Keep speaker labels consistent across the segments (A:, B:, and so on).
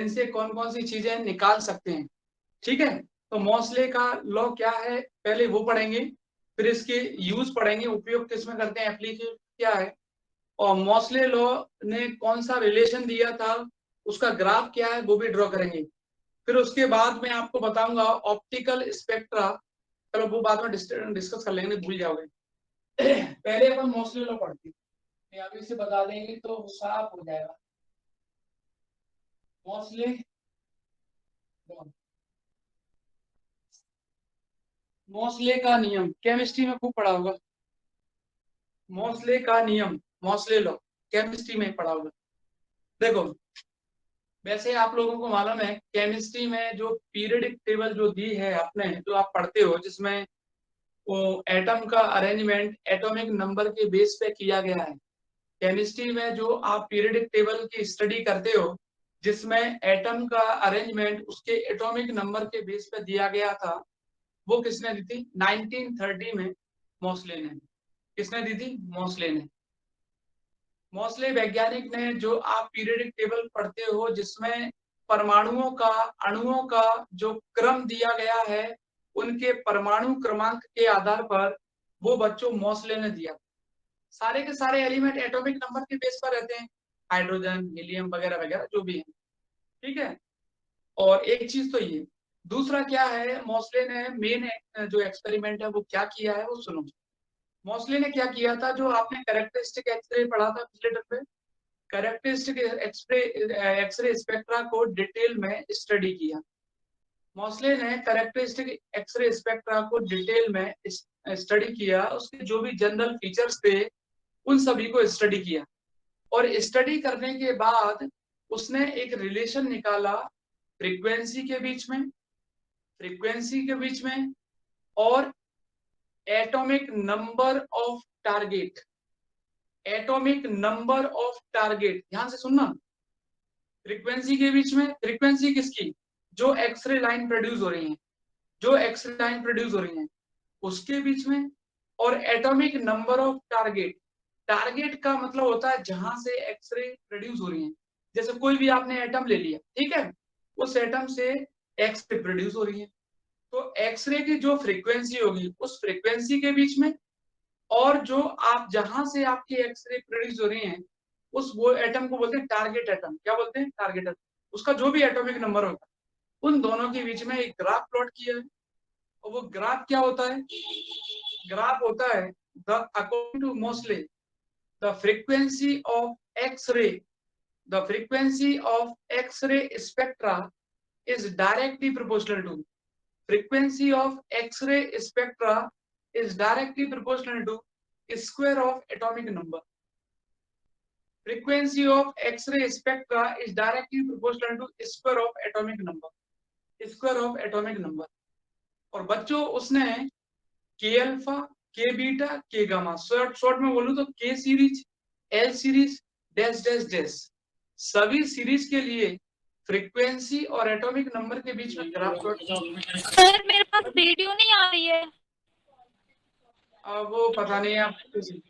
A: इनसे कौन कौन सी चीजें निकाल सकते हैं। ठीक है, तो मोस्ले का लॉ क्या है, पहले वो पढ़ेंगे, फिर इसके यूज पढ़ेंगे, उपयोग किसमें करते हैं, एप्लीकेशन क्या है, और मोस्ले लॉ ने कौन सा रिलेशन दिया था, उसका ग्राफ क्या है, वो भी ड्रॉ करेंगे। फिर उसके बाद मैं आपको बताऊंगा ऑप्टिकल स्पेक्ट्रा, चलो वो बाद में डिस्कस कर लेंगे, भूल जाओगे। पहले अपन मोस्ले लॉ पढ़ते हैं, अभी से बता देंगे तो साफ हो जाएगा। मोस्ले मोस्ले का नियम केमिस्ट्री में खूब पढ़ा होगा। मोस्ले का नियम, मोस्ले लॉ केमिस्ट्री में पढ़ा होगा। देखो, वैसे आप लोगों को मालूम है केमिस्ट्री में जो पीरियडिक टेबल जो दी है आपने, जो आप पढ़ते हो, जिसमें वो एटम का अरेंजमेंट एटॉमिक नंबर के बेस पे किया गया है। केमिस्ट्री में जो आप पीरियडिक टेबल की स्टडी करते हो, जिसमें एटम का अरेंजमेंट उसके एटॉमिक नंबर के बेस पे दिया गया था, वो किसने दी थी 1930 में? मोस्ले ने। किसने दी थी? मोस्ले ने। मोस्ले वैज्ञानिक ने जो आप पीरियडिक टेबल पढ़ते हो, जिसमें परमाणुओं का, अणुओं का जो क्रम दिया गया है, उनके परमाणु क्रमांक के आधार पर, वो बच्चों मोस्ले ने दिया। सारे के सारे एलिमेंट एटॉमिक नंबर के बेस पर रहते हैं, हाइड्रोजन, हीलियम वगैरह वगैरह जो भी है। ठीक है, और एक चीज तो ये, दूसरा क्या है, मोस्ले ने मेन जो एक्सपेरिमेंट है वो क्या किया है, वो सुनो। मोस्ले ने क्या किया था, जो आपने कैरेक्टरिस्टिक एक्सरे पढ़ा था पिछले टर्म में, कैरेक्टरिस्टिक एक्सरे स्पेक्ट्रा को डिटेल में स्टडी किया। मोस्ले ने कैरेक्टरिस्टिक एक्सरे स्पेक्ट्रा को डिटेल में स्टडी किया, उसके जो भी जनरल फीचर्स थे उन सभी को स्टडी किया, और स्टडी करने के बाद उसने एक रिलेशन निकाला फ्रीक्वेंसी के बीच में, फ्रीक्वेंसी के बीच में और atomic number of target, atomic number of target, ध्यान से सुनना, फ्रीक्वेंसी के बीच में, फ्रीक्वेंसी किसकी, जो एक्सरे लाइन प्रोड्यूस हो रही है, जो एक्सरे लाइन प्रोड्यूस हो रही है उसके बीच में, और atomic number of target, target का मतलब होता है जहां से एक्सरे प्रोड्यूस हो रही है। जैसे कोई भी आपने एटम ले लिया, ठीक है, उस एटम से एक्सरे प्रोड्यूस हो रही है, तो एक्सरे की जो फ्रीक्वेंसी होगी उस फ्रीक्वेंसी के बीच में, और जो आप जहां से आपकी एक्सरे प्रोड्यूस हो रही है, उस वो एटम को बोलते हैं टारगेट एटम। क्या बोलते हैं? Target atom. उसका जो भी एटॉमिक नंबर होगा, उन दोनों के बीच में एक ग्राफ प्लॉट किया है, और वो ग्राफ क्या होता है? ग्राफ होता है the according to mostly the frequency of X ray, the frequency of X-ray spectra is directly proportional to, frequency of X-ray spectra is directly proportional to square of atomic number. Frequency of X-ray spectra is directly proportional to square of atomic number. Square of atomic number. और बच्चों उसने के alpha, के beta, के gamma, short में बोलूं तो के series, L series, dash dash dash, सभी सीरीज के लिए फ्रीक्वेंसी और एटॉमिक नंबर के बीच में ग्राफ प्लॉट।
B: सर मेरे पास वीडियो नहीं आ रही है।
A: वो पता नहीं आप,
C: सर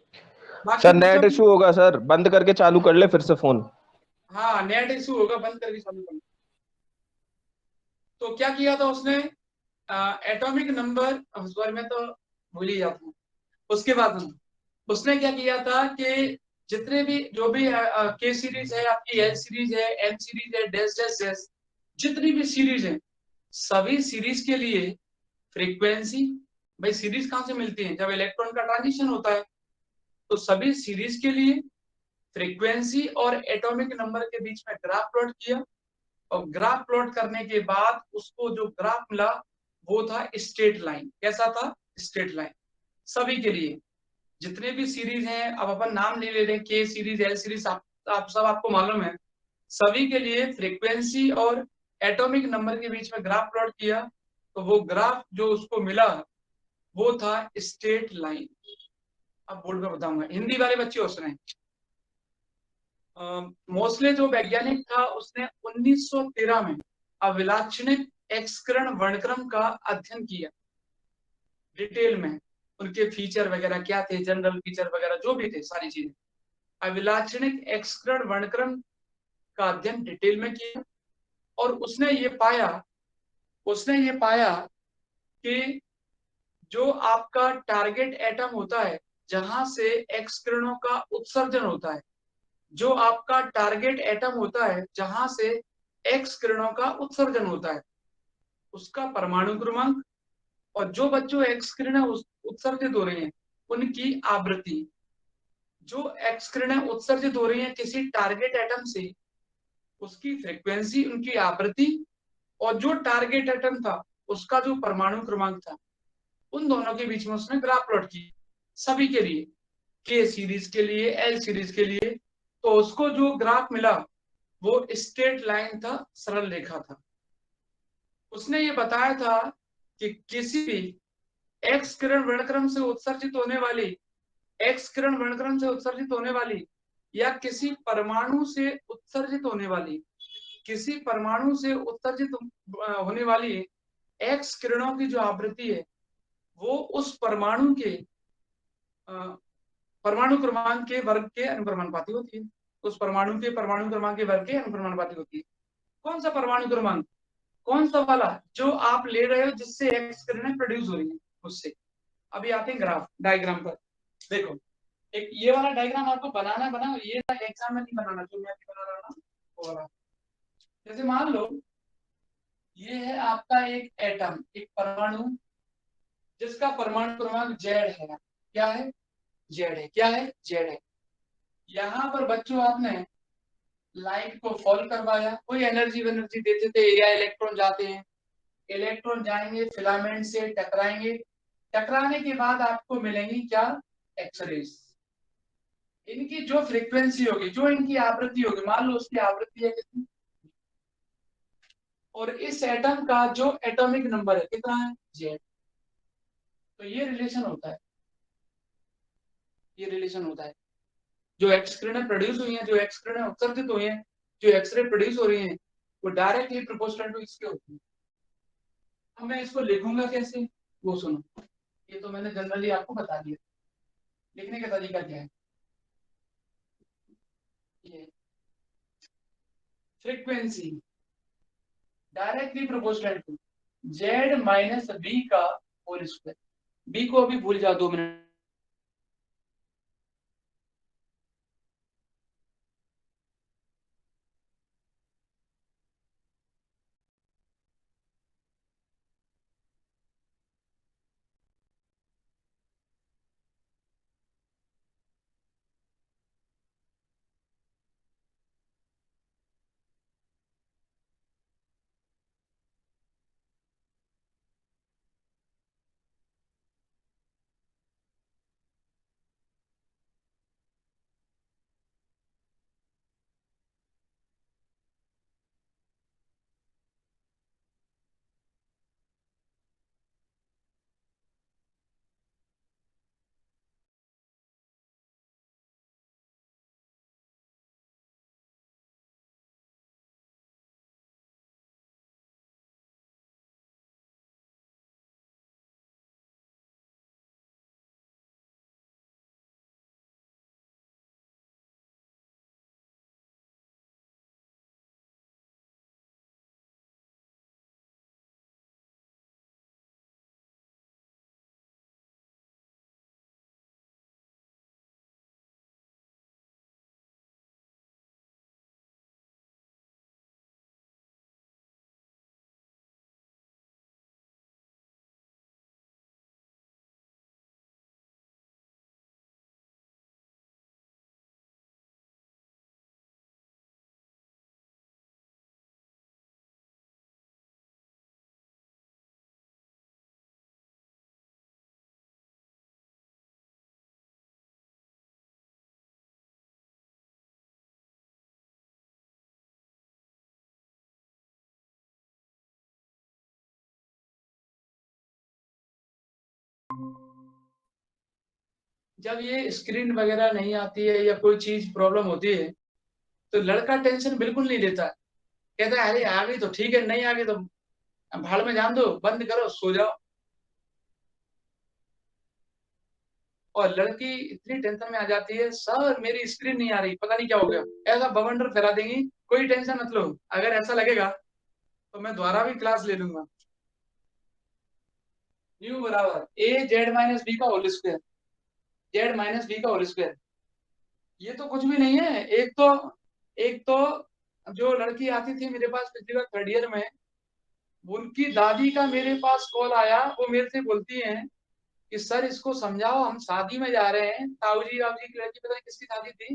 A: बाकी
C: नेट
A: बच्चों
C: इशू होगा सर, बंद करके चालू कर ले फिर से फोन।
A: हाँ नेट इशू होगा, बंद करके चालू करना। तो क्या किया था उसने, एटॉमिक नंबर, सॉरी मैं तो भूल ही जाता हूँ। उसके बाद उसने क्या किया था कि जितने भी जो भी के सीरीज है आपकी, एल सीरीज है, एम सीरीज है, डैश डैश डैश, जितनी भी सीरीज है, सभी सीरीज के लिए फ्रीक्वेंसी, भाई सीरीज कहां से मिलती है? जब इलेक्ट्रॉन का ट्रांजिशन होता है, तो सभी सीरीज के लिए फ्रीक्वेंसी और एटॉमिक नंबर के बीच में ग्राफ प्लॉट किया, और ग्राफ प्लॉट करने के बाद उसको जो ग्राफ मिला वो था स्ट्रेट लाइन। कैसा था? स्ट्रेट लाइन, सभी के लिए, जितने भी सीरीज हैं, अब अपन नाम ले रहे हैं, के सीरीज, एल सीरीज, आप सब आपको मालूम है, सभी के लिए फ्रीक्वेंसी और एटॉमिक नंबर के बीच में ग्राफ प्लॉट किया, तो वो ग्राफ जो उसको मिला वो था स्ट्रेट लाइन। अब बोर्ड में बताऊंगा, हिंदी वाले बच्चे हंस रहे हैं। मोस्ले जो वैज्ञानिक था उसने 1913 में अविलाक्षणिक एक्सकरण वर्णक्रम का अध्ययन किया डिटेल में, उनके फीचर वगैरह क्या थे, जनरल फीचर वगैरह जो भी थे, सारी चीजें अविलाक्षणिक एक्सकरण वर्णक्रम का अध्ययन डिटेल में किया, और उसने ये पाया कि जो आपका टारगेट एटम होता है जहां से एक्स किरणों का उत्सर्जन होता है, जो आपका टारगेट एटम होता है जहां से एक्स किरणों का उत्सर्जन होता है, उसका परमाणु क्रमांक और जो बच्चों एक्स किरणें उत्सर्जित हो रही हैं उनकी आवृत्ति, जो एक्स किरणें उत्सर्जित हो रही हैं किसी टारगेट एटम से उसकी फ्रीक्वेंसी, उनकी आवृत्ति, और जो टारगेट एटम था उसका जो परमाणु क्रमांक था, उन दोनों के बीच में उसने ग्राफ प्लॉट की सभी के लिए, के सीरीज के लिए, एल सीरीज के लिए। तो उसको जो ग्राफ मिला वो स्ट्रेट लाइन था, सरल रेखा था। उसने ये बताया था कि किसी भी एक्स किरण वर्णक्रम से उत्सर्जित होने वाली, एक्स किरण वर्णक्रम से उत्सर्जित होने वाली या किसी परमाणु से उत्सर्जित होने वाली, किसी परमाणु से उत्सर्जित होने वाली एक्स किरणों की जो आवृत्ति है वो उस परमाणु के परमाणु क्रमांक के वर्ग के अनुक्रमानुपाती होती है। उस परमाणु के परमाणु क्रमांक के वर्ग के अनुक्रमानुपाती होती है। कौन सा परमाणु क्रमांक? कौन सा वाला जो आप ले रहे हो जिससे एक्स किरणें प्रोड्यूस हो रही है उससे। अभी आते हैं ग्राफ डायग्राम पर। देखो, एक ये वाला डायग्राम आपको बनाना ये एग्जाम में नहीं बनाना, जो मैं अभी बना रहा हूँ वो वाला। जैसे मान लो ये है आपका एक एटम, एक परमाणु जिसका परमाणु क्रमांक जेड है। क्या है? जेड है। क्या है? जेड है। यहाँ पर बच्चों आपने लाइट को फॉल करवाया, कोई एनर्जी वेनर्जी देते थे, या इलेक्ट्रॉन जाते हैं, इलेक्ट्रॉन जाएंगे फिलामेंट से टकराएंगे, टकराने के बाद आपको मिलेंगी क्या? एक्सरेज। इनकी जो फ्रीक्वेंसी होगी, जो इनकी आवृत्ति होगी, मान लो उसकी आवृत्ति है कितनी, और इस एटम का जो एटॉमिक नंबर है कितना है? जेड। तो ये रिलेशन होता है, ये रिलेशन होता है। जो एक्स किरणें प्रोड्यूस हुई हैं, जो एक्स किरणें उत्सर्जित हुई हैं, जो एक्सरे प्रोड्यूस हो रही हैं, वो डायरेक्टली प्रोपोर्शनल टू इसके होती है। अब मैं इसको लिखूंगा कैसे, वो सुनो। ये तो मैंने जनरली आपको बता दिया, लिखने का तरीका क्या है। ये frequency directly proportional to Z minus B का होल स्क्वायर। बी को अभी भूल जाओ 2 मिनट। जब ये स्क्रीन वगैरह नहीं आती है या कोई चीज प्रॉब्लम होती है तो लड़का टेंशन बिल्कुल नहीं लेता। कहता है अरे आ गई तो ठीक है, नहीं आ गई तो भाड़ में जान दो, बंद करो, सो जाओ। और लड़की इतनी टेंशन में आ जाती है, सर मेरी स्क्रीन नहीं आ रही, पता नहीं क्या हो गया, ऐसा बवंडर फैला देंगी, कोई टेंशन मत लो। अगर ऐसा लगेगा तो मैं दोबारा भी क्लास ले लूंगा। न्यू बराबर ए जेड माइनस बी का whole square, Z minus B का होल स्क्वायर। ये तो कुछ भी नहीं है। एक तो जो लड़की आती थी मेरे पास पिछली बार थर्ड ईयर में, उनकी दादी का मेरे पास कॉल आया। वो मेरे से बोलती हैं कि सर इसको समझाओ, हम शादी में जा रहे हैं, ताऊ जी आप जी की लड़की, पता नहीं किसकी शादी थी,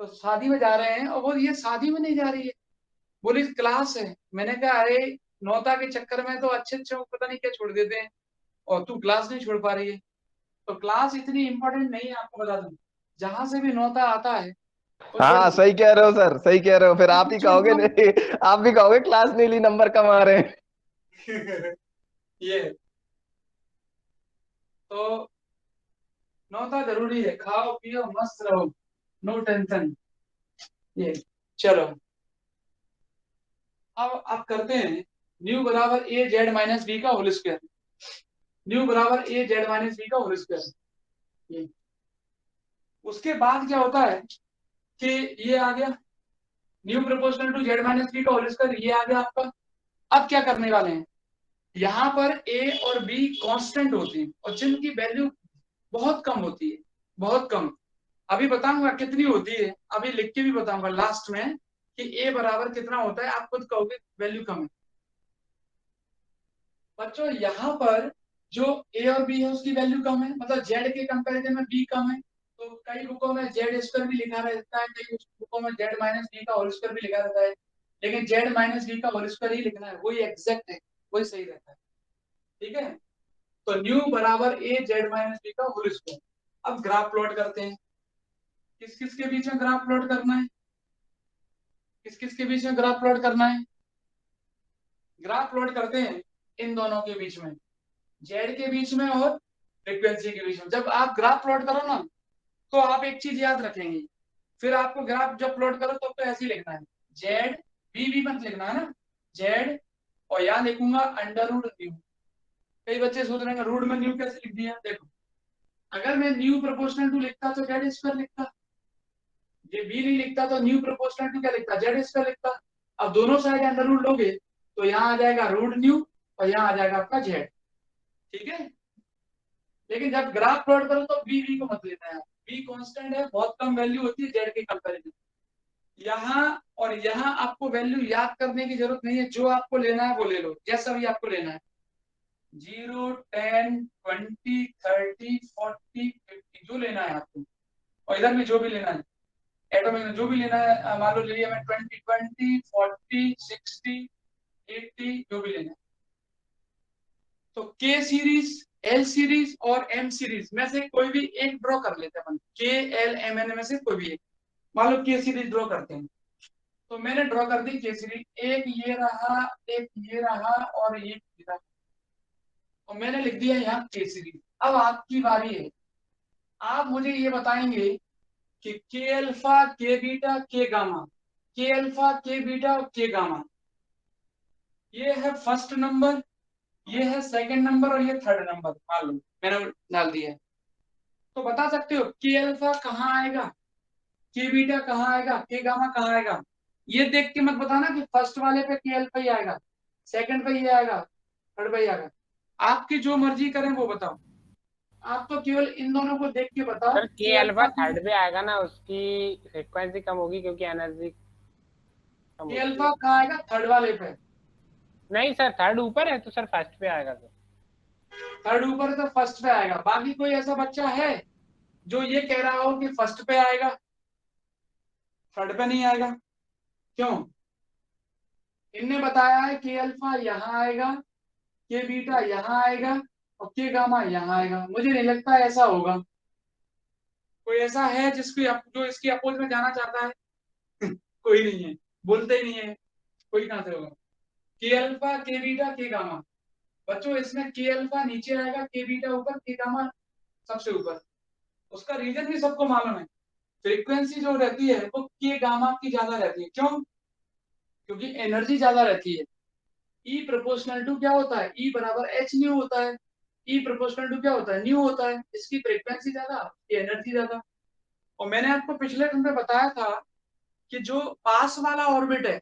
A: तो शादी में जा रहे हैं और वो ये शादी में नहीं जा रही है, बोली क्लास है। मैंने कहा अरे नौता के चक्कर में तो अच्छे अच्छे पता नहीं क्या छोड़ देते हैं, और तू क्लास नहीं छोड़ पा रही है। तो क्लास इतनी इंपॉर्टेंट नहीं है, आपको बता दूं। जहां से भी नौता आता है उस
C: हाँ सही कह रहे हो सर, सही कह रहे हो। फिर आप ही कहोगे
A: छोड़ना
C: नहीं, आप भी कहोगे क्लास नहीं ली, नंबर कम आ रहे हैं।
A: ये तो नौता जरूरी है, खाओ पियो मस्त रहो, नो टेंशन। ये चलो अब आप करते हैं न्यू बराबर ए जेड माइनस बी का होल स्क्वायर, न्यू बराबर ए जेड माइनस बी का होल स्क्वायर। उसके बाद क्या होता है कि ये आ गया nu proportional to Z minus B का होल स्क्वायर, ये आ गया आपका। अब क्या करने वाले हैं, यहाँ पर ए और बी कांस्टेंट होती है और जिनकी वैल्यू बहुत कम होती है, बहुत कम। अभी बताऊंगा कितनी होती है, अभी लिख के भी बताऊंगा लास्ट में कि ए बराबर कितना होता है, आप खुद कहोगे वैल्यू कम है। बच्चों यहाँ पर जो ए और बी है उसकी वैल्यू कम है, मतलब जेड के कंपैरिजन में बी कम है। तो कई बुकों में जेड स्क्वायर भी लिखा रहता है, कई बुकों में जेड माइनस बी का होल स्क्वायर भी लिखा रहता है, लेकिन जेड माइनस बी का होल स्क्वायर ही लिखना है, वही एग्जैक्ट है, वही सही रहता है। ठीक है, तो न्यू बराबर ए जेड माइनस बी का होल स्क्वायर। अब ग्राफ प्लॉट करते हैं, किस किस के बीच में ग्राफ प्लॉट करना है, किस किस के बीच में ग्राफ प्लॉट करना है। ग्राफ प्लॉट करते हैं इन दोनों के बीच में, जेड के बीच में और फ्रीक्वेंसी के बीच में। जब आप ग्राफ प्लॉट करो ना, तो आप एक चीज याद रखेंगे, फिर आपको ग्राफ जब प्लॉट करो तो ऐसे ही लिखना है, जेड बी बी मत लिखना है ना, जेड और यहाँ लिखूंगा अंडर रूट न्यू। कई बच्चे सोच रहे हैं रूट में न्यू कैसे लिख दिया, देखो अगर मैं न्यू प्रोपोर्शनल टू लिखता तो जेड स्क्वायर लिखता, ये बी नहीं लिखता तो न्यू प्रोपोर्शनल टू क्या लिखता, जेड स्क्वायर लिखता। अब दोनों साइड अंडर रूट लोगे तो यहाँ आ जाएगा रूट न्यू और यहाँ आ जाएगा आपका जेड। ठीक है, लेकिन जब ग्राफ प्लॉट करो तो बी बी को मत लेना है, बी कांस्टेंट है, बहुत कम वैल्यू होती है जेड के कंपैरिजन। यहाँ और यहाँ आपको वैल्यू याद करने की जरूरत नहीं है, जो आपको लेना है वो ले लो, जैसा भी आपको लेना है, 0 10 20 30 40 50 जो लेना है आपको, और इधर में जो भी लेना है एटॉमिक में जो भी लेना है, मान लो ले लिया मैं 20 20 40 60 80 जो भी लेना है। तो के सीरीज, एल सीरीज और एम सीरीज में से कोई भी एक ड्रॉ कर लेते हैं अपन, के एल एम एन में से कोई भी एक। मान लो के सीरीज ड्रॉ करते हैं, तो मैंने ड्रॉ कर दी के सीरीज, एक ये रहा, एक ये रहा और एक ये रहा, और मैंने लिख दिया यहाँ के सीरीज। अब आपकी बारी है, आप मुझे ये बताएंगे कि के अल्फा के बीटा के गामा, के अल्फा के बीटा और के गामा, ये है फर्स्ट नंबर, ये है सेकंड नंबर और ये थर्ड नंबर, मान लो मैंने डाल दिया है। तो बता सकते हो के अल्फा कहाँ आएगा, के बीटा कहाँ आएगा, के गामा कहाँ आएगा। ये देख के मत बताना कि फर्स्ट वाले पे के अल्फा ही आएगा, सेकंड पे ये आएगा, थर्ड पे ही आएगा। आपकी जो मर्जी करें वो बताओ, आप तो केवल इन दोनों को देख के बताओ
D: सर के
A: के
D: अल्फा
A: अल्फा
D: थर्ड पे आएगा ना, उसकी फ्रीक्वेंसी कम होगी क्योंकि एनर्जी कम
A: के
D: होती
A: अल्फा
D: है।
A: कहाँ आएगा, थर्ड वाले पे।
D: नहीं सर, थर्ड ऊपर है तो सर फर्स्ट पे आएगा सर।
A: थर्ड ऊपर है तो फर्स्ट पे आएगा। बाकी कोई ऐसा बच्चा है जो ये कह रहा हो कि फर्स्ट पे आएगा थर्ड पे नहीं आएगा, क्यों। इनने बताया है कि अल्फा यहाँ आएगा, के बीटा यहाँ आएगा और के गामा यहाँ आएगा। मुझे नहीं लगता ऐसा होगा, कोई ऐसा है जिसकी जो इसकी अपोज में जाना चाहता है। कोई नहीं है, बोलते ही नहीं है, कोई कहां से होगा। के अल्फा के बीटा के गामा, बच्चों इसमें के अल्फा नीचे आएगा, के बीटा ऊपर, के गामा सबसे ऊपर। उसका रीजन भी सबको मालूम है, फ्रीक्वेंसी जो रहती है वो के गामा की ज्यादा रहती है, क्यों, क्योंकि एनर्जी ज्यादा रहती है। ई प्रोपोर्शनल टू क्या होता है, ई बराबर एच न्यू होता है, ई प्रोपोर्शनल टू क्या होता है, न्यू होता है। इसकी फ्रीक्वेंसी ज्यादा, एनर्जी ज्यादा। और मैंने आपको पिछले दिन में बताया था कि जो पास वाला ऑर्बिट है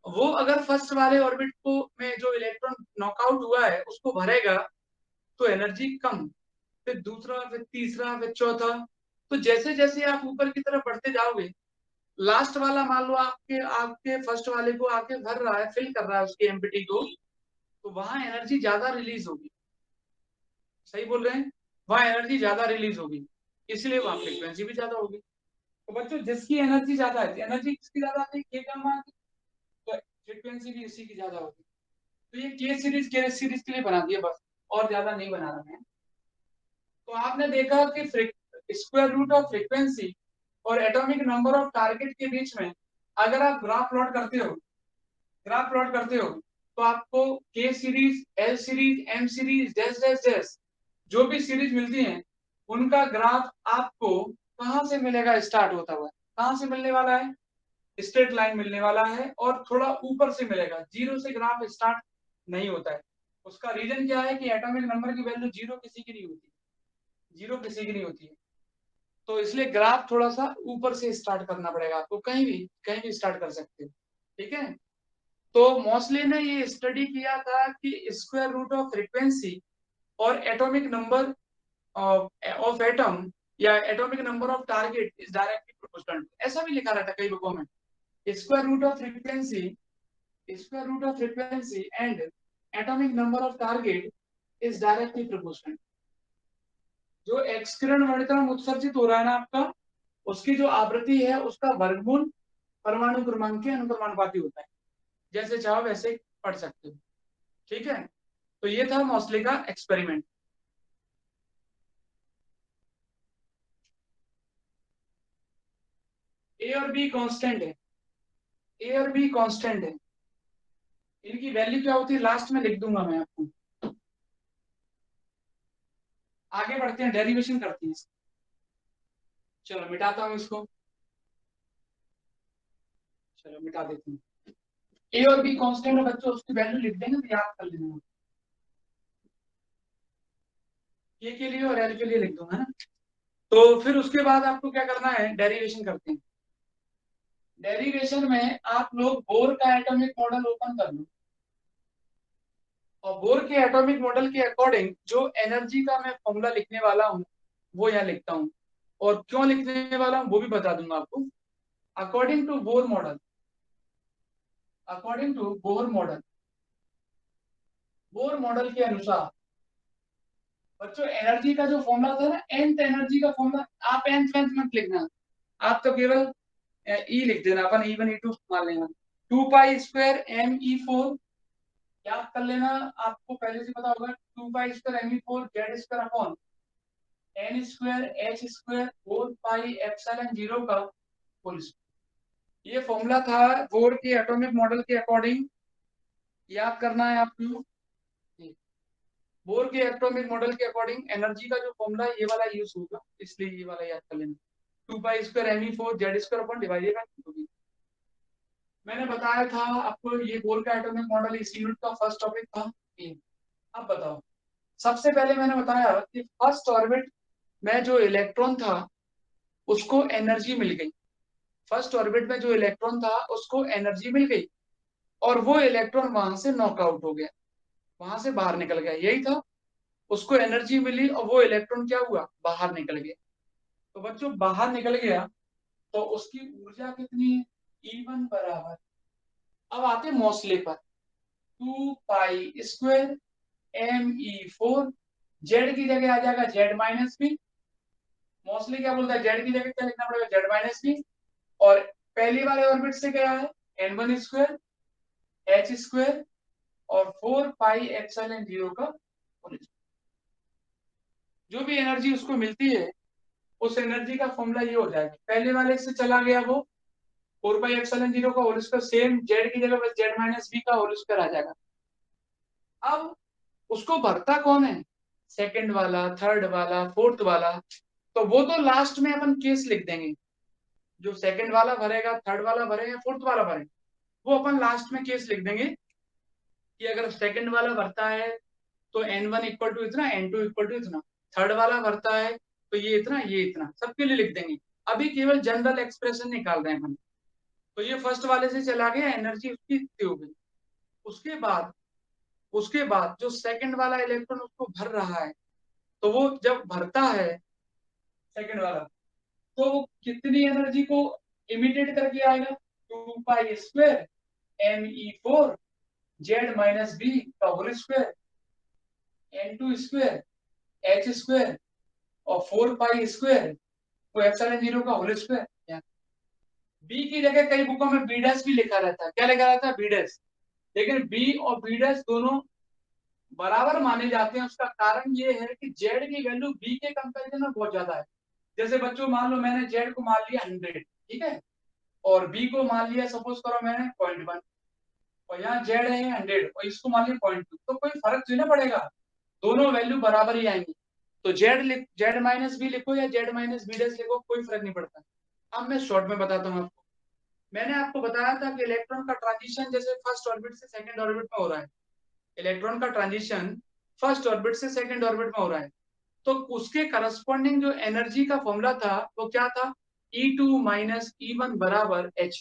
A: वो अगर फर्स्ट वाले ऑर्बिट को में जो इलेक्ट्रॉन नॉकआउट हुआ है उसको भरेगा तो एनर्जी कम, फिर दूसरा, फिर तीसरा, फिर चौथा। तो जैसे जैसे आप ऊपर की तरफ बढ़ते जाओगे, लास्ट वाला मान लो आपके आपके फर्स्ट वाले को आके भर रहा है, फिल कर रहा है उसकी एम्प्टी को, तो वहां एनर्जी ज्यादा रिलीज होगी। सही बोल रहे हैं, वहां एनर्जी ज्यादा रिलीज होगी, इसलिए वहां फ्रीक्वेंसी भी ज्यादा होगी। तो बच्चों जिसकी एनर्जी ज्यादा है, एनर्जी किसकी ज्यादा आती है, के का मान, तो फ्रीक्वेंसी भी इसी की ज्यादा होगी। तो ये के सीरीज के लिए बना दिया बस, और ज्यादा नहीं बना रहा मैं। तो आपने देखा कि स्क्वायर रूट ऑफ फ्रीक्वेंसी और एटॉमिक नंबर ऑफ टारगेट के बीच में अगर आप ग्राफ प्लॉट करते हो तो आपको K series, L series, M series, dash dash dash जो भी सीरीज मिलती हैं उनका ग्राफ आपको कहां से मिलेगा, स्टार्ट होता हुआ कहां से मिलने वाला है, स्ट्रेट लाइन मिलने वाला है, और थोड़ा ऊपर से मिलेगा, जीरो से ग्राफ स्टार्ट नहीं होता है। उसका रीजन क्या है कि एटॉमिक नंबर की वैल्यू जीरो किसी की नहीं होती, जीरो किसी की नहीं होती है। तो इसलिए ग्राफ थोड़ा सा ऊपर से स्टार्ट करना पड़ेगा आपको, कहीं भी स्टार्ट कर सकते हो, ठीक है। तो मोस्टली ने ये स्टडी किया था कि स्क्वायर रूट ऑफ फ्रीक्वेंसी और एटॉमिक नंबर ऑफ एटम या atomic number of target is directly proportional, ऐसा भी लिखा रहता है कई बुकों में। Square root of frequency and atomic number of target is directly proportional. जो एक्स किरण वर्णक्रम उत्सर्जित हो रहा है ना आपका, उसकी जो आवृत्ति है उसका वर्गमूल परमाणु क्रमांक के अनुक्रमानुपाती होता है। जैसे चाहो वैसे पढ़ सकते हो, ठीक है। तो ये था मोस्टली का एक्सपेरिमेंट। ए और बी कांस्टेंट है, ए और बी कांस्टेंट है, इनकी वैल्यू क्या होती है लास्ट में लिख दूंगा मैं आपको। आगे बढ़ते हैं, डेरिवेशन करते हैं। चलो मिटाता हूं इसको, चलो मिटा देते हैं। ए और बी कांस्टेंट है बच्चों, उसकी वैल्यू लिख देंगे तो याद कर लेना। के लिए और एल के लिए लिख दूंगा ना। तो फिर उसके बाद आपको क्या करना है, डेरिवेशन करते हैं। डेरिवेशन में आप लोग बोर का एटॉमिक मॉडल ओपन कर लो, और बोर के एटॉमिक मॉडल के अकॉर्डिंग जो एनर्जी का मैं फॉर्मूला लिखने वाला हूँ वो यहाँ लिखता हूँ, और क्यों लिखने वाला हूँ वो भी बता दूंगा आपको। According to Bohr model, according to Bohr model के अनुसार बच्चों एनर्जी का जो फॉर्मूला था ना, nth एनर्जी का फॉर्मूला, आप nth मत लिखना, आप तो केवल ई लिख देना, अपन E1 E2 मान लेना। 2 पाई स्क्वायर याद कर लेना, आपको पहले से पता होगा। 2 pi square ME4 Z square upon N square H square 4 pi epsilon 0 का होल स्क्वायर। ये फॉर्मूला था बोर के एटॉमिक मॉडल के अकॉर्डिंग, याद करना है आपको। बोर के एटॉमिक मॉडल के अकॉर्डिंग एनर्जी का जो फॉर्मूला ये वाला यूज होगा, इसलिए ये वाला याद कर लेना। 2 pi square ME4 Z square upon divided by 2। मैंने बताया था आपको ये बोर का एटॉमिक मॉडल इस यूनिट का फर्स्ट टॉपिक था। अब बताओ, सबसे पहले मैंने बताया कि फर्स्ट ऑर्बिट में जो इलेक्ट्रॉन था उसको एनर्जी मिल गई, फर्स्ट ऑर्बिट में जो इलेक्ट्रॉन था उसको एनर्जी मिल गई, और वो इलेक्ट्रॉन वहां से नॉकआउट हो गया, वहां से बाहर निकल गया, यही था। उसको एनर्जी मिली और वो इलेक्ट्रॉन क्या हुआ, बाहर निकल गया। तो बच्चों बाहर निकल गया तो उसकी ऊर्जा कितनी है, E1 बराबर, अब आते मोस्टले पर, 2 पाई स्क्वायर ME4, जेड की जगह आ जाएगा Z-B। मोस्टली क्या बोलता है, जेड की जगह क्या लिखना पड़ेगा, Z-B। और पहले वाले ऑर्बिट से क्या है, N1 स्क्वायर H स्क्वायर और 4 पाई एप्सिलॉन 0 का होल स्क्वायर। जो भी एनर्जी उसको मिलती है उस एनर्जी का फॉर्मूला ये हो जाएगा, पहले वाले से चला गया वो 4 पाई एप्सिलॉन 0 का होल स्क्वायर, सेम जेड की जगह बस Z-B का होल स्क्वायर आ जाएगा। अब उसको भरता कौन है, सेकंड वाला, थर्ड वाला, फोर्थ वाला, तो वो तो लास्ट में अपन केस लिख देंगे। जो सेकंड वाला भरेगा, थर्ड वाला भरेगा, फोर्थ वाला भरेगा, वो अपन लास्ट में केस लिख देंगे कि अगर सेकंड वाला भरता है तो N1 इक्वल टू इतना, N2 इक्वल टू इतना, थर्ड वाला भरता है तो ये इतना, ये इतना, सबके लिए लिख देंगे। अभी केवल जनरल एक्सप्रेशन निकाल रहे हैं हम। तो ये फर्स्ट वाले से चला गया, एनर्जी उसकी इतनी हो गई। उसके बाद जो सेकंड वाला इलेक्ट्रॉन उसको भर रहा है, तो वो जब भरता है सेकंड वाला, तो वो कितनी एनर्जी को इमिटेट करके आएगा? 2 pi square Me4 Z minus B का whole square N2 square H square और 4 पाई स्क्वायर वो एप्सिलॉन 0 का होल स्क्वायर। बी की जगह कई बुकों में बी डैश भी लिखा रहता है। क्या लिखा रहता है? B dash. लेकिन बी और बी डैश दोनों बराबर माने जाते हैं। उसका कारण ये है कि जेड की वैल्यू बी के कंपैरिजन में बहुत ज्यादा है। जैसे बच्चों मान लो मैंने जेड को मान लिया 100, ठीक है, और बी को मान लिया सपोज करो मैंने 0.1, और यहाँ जेड है 100 और इसको मान लिया 0.2, तो कोई फर्क तो नहीं पड़ेगा, दोनों वैल्यू बराबर ही आएंगी। तो जेड माइनस बी लिखो या जेड माइनस बी डैश लिखो, कोई फर्क नहीं पड़ता। अब मैं शॉर्ट में बताता हूँ आपको। मैंने आपको बताया था कि इलेक्ट्रॉन का ट्रांजिशन जैसे फर्स्ट ऑर्बिट से सेकंड ऑर्बिट में हो रहा है, इलेक्ट्रॉन का ट्रांजिशन फर्स्ट ऑर्बिट से सेकंड ऑर्बिट में हो रहा है, तो उसके करस्पॉन्डिंग जो एनर्जी का फॉर्मूला था वो क्या था? E2 माइनस E1 बराबर h।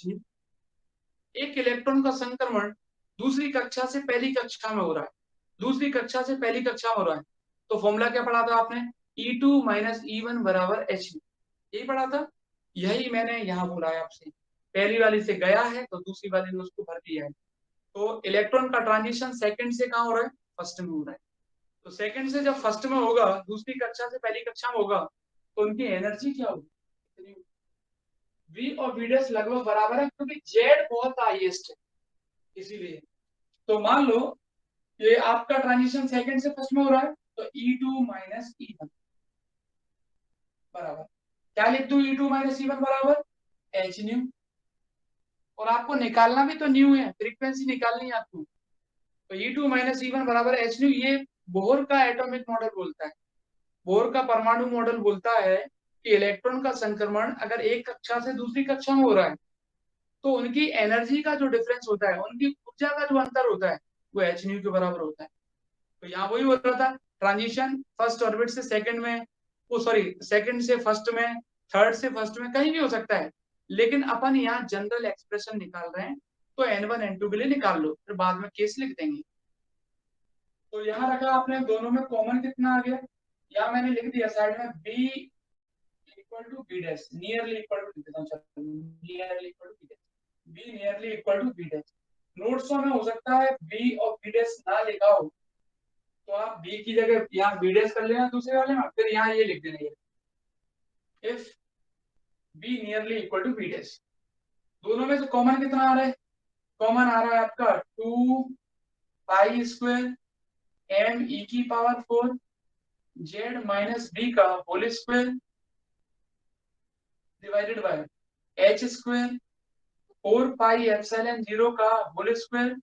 A: एक इलेक्ट्रॉन का संक्रमण दूसरी कक्षा से पहली कक्षा में हो रहा है, दूसरी कक्षा से पहली कक्षा में हो रहा है, तो फॉर्मूला क्या पढ़ा था आपने? E2 माइनस E1 बराबर h। यही पढ़ा था, यही मैंने यहाँ बोला है आपसे। पहली वाली से गया है तो दूसरी वाली ने उसको भर दिया है। तो इलेक्ट्रॉन का ट्रांजिशन सेकंड से कहाँ हो रहा है? फर्स्ट में हो रहा है। तो सेकंड से जब फर्स्ट में होगा, दूसरी कक्षा से पहली कक्षा में होगा, तो उनकी एनर्जी क्या होगी? V और V डैश लगभग बराबर है, क्योंकि Z बहुत हाईएस्ट है इसीलिए। तो मान लो ये आपका ट्रांजिशन सेकंड से फर्स्ट में हो रहा है, तो E2 माइनस E1 बराबर क्या लिख दूं? E2 माइनस E1 बराबर h न्यू। और आपको निकालना भी तो न्यू है, फ्रीक्वेंसी निकालनी है आपको। तो E2 माइनस E1 बराबर h न्यू। ये बोहर का एटॉमिक मॉडल बोलता है, बोहर का परमाणु मॉडल बोलता है कि इलेक्ट्रॉन का संक्रमण अगर एक कक्षा से दूसरी कक्षा में हो रहा है, तो उनकी एनर्जी का जो डिफरेंस होता है, उनकी ऊर्जा का जो अंतर होता है, वो h न्यू के बराबर होता है। तो यहाँ वही हो रहा था, ट्रांजिशन फर्स्ट ऑर्बिट से सेकंड में, वो सॉरी सेकंड से फर्स्ट में, थर्ड से फर्स्ट में, कहीं भी हो सकता है, लेकिन अपन यहाँ जनरल एक्सप्रेशन निकाल रहे हैं, तो N1 N2 के लिए निकाल लो, फिर बाद में केस लिख देंगे। तो यहाँ रखा आपने, दोनों में कॉमन कितना आ गया? यहाँ मैंने लिख दिया साइड में B equal to B dash, nearly equal to, nearly equal to B dash, b nearly equal to B dash. नोट्सों में हो सकता है बी और बी डैश ना लिखा हो, तो आप बी की जगह यहाँ बी डैश कर लेना दूसरे वाले में, फिर यहाँ ये लिख देना, ये if B nearly equal to B dash. दोनों में से कॉमन कितना आ रहा है? कॉमन आ रहा है आपका 2 पाई स्क्वायर M e की पावर 4 जेड माइनस बी का whole square divided by h square 4 pi epsilon 0 का whole square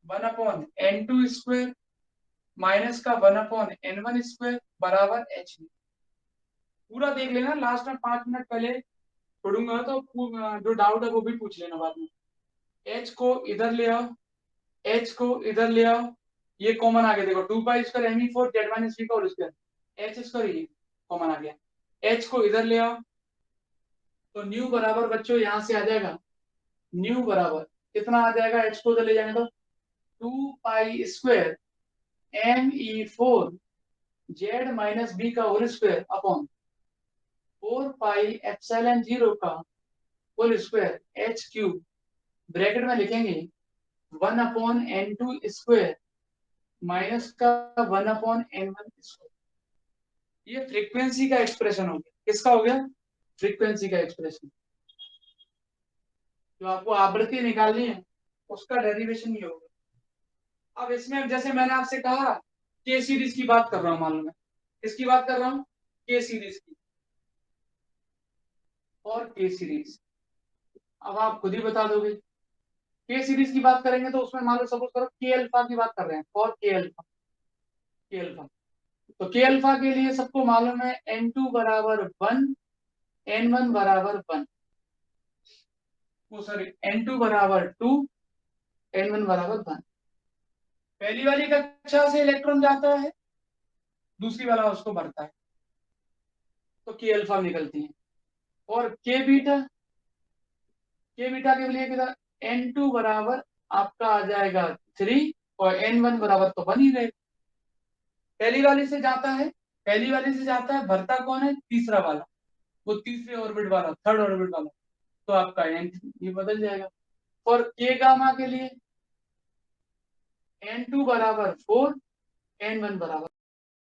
A: 1/n2 square minus का 1/n1 स्क्वायर बराबर h। पूरा देख लेना, लास्ट में 5 मिनट पहले छोड़ूंगा, तो जो डाउट है वो भी पूछ लेना बाद में। h को इधर ले आओ, h को इधर ले आओ, ये कॉमन आ गया, देखो 2 pi square Me4 Z minus B का होल स्क्वायर, h स्क्वायर ये कॉमन आ गया। h को इधर ले आओ, तो न्यू बराबर बच्चों यहाँ से आ जाएगा, न्यू बराबर कितना आ जाएगा? h को उधर ले जाएंगे तो 2 pi square Me4 Z minus B का whole square upon 4 pi epsilon 0 का whole square h cube, bracket में लिखेंगे 1/n2 स्क्वायर माइनस का 1/n1 स्क्वायर। ये फ्रीक्वेंसी का एक्सप्रेशन हो गया। किसका हो गया? फ्रीक्वेंसी का एक्सप्रेशन। जो आपको आवृत्ति निकालनी है उसका डेरिवेशन ये होगा। अब इसमें जैसे मैंने आपसे कहा के सीरीज की बात कर रहा हूं, मालूम है किसकी बात कर रहा हूं? के सीरीज की। और के सीरीज अब आप खुद ही बता दोगे। के सीरीज की बात करेंगे तो उसमें मान लो सपोज करो के अल्फा की बात कर रहे हैं, और के अल्फा, के अल्फा, तो के अल्फा के लिए सबको मालूम है N2 बराबर 1, N1 बराबर 1, वो सॉरी N2 बराबर 2, N1 बराबर 1। पहली वाली कक्षा से इलेक्ट्रॉन जाता है, दूसरी वाला उसको भरता है, तो के अल्फा निकलती है। और के बीटा, के बीटा के लिए कितना n2 बराबर आपका आ जाएगा 3 और n1 बराबर तो 1 ही रहेगा। पहली वाली से जाता है, पहली वाली से जाता है, भरता कौन है, तीसरा वाला, वो तीसरे ऑर्बिट वाला, थर्ड ऑर्बिट वाला, तो आपका n ये बदल जाएगा। और के गामा के लिए n2 बराबर 4 n1 बराबर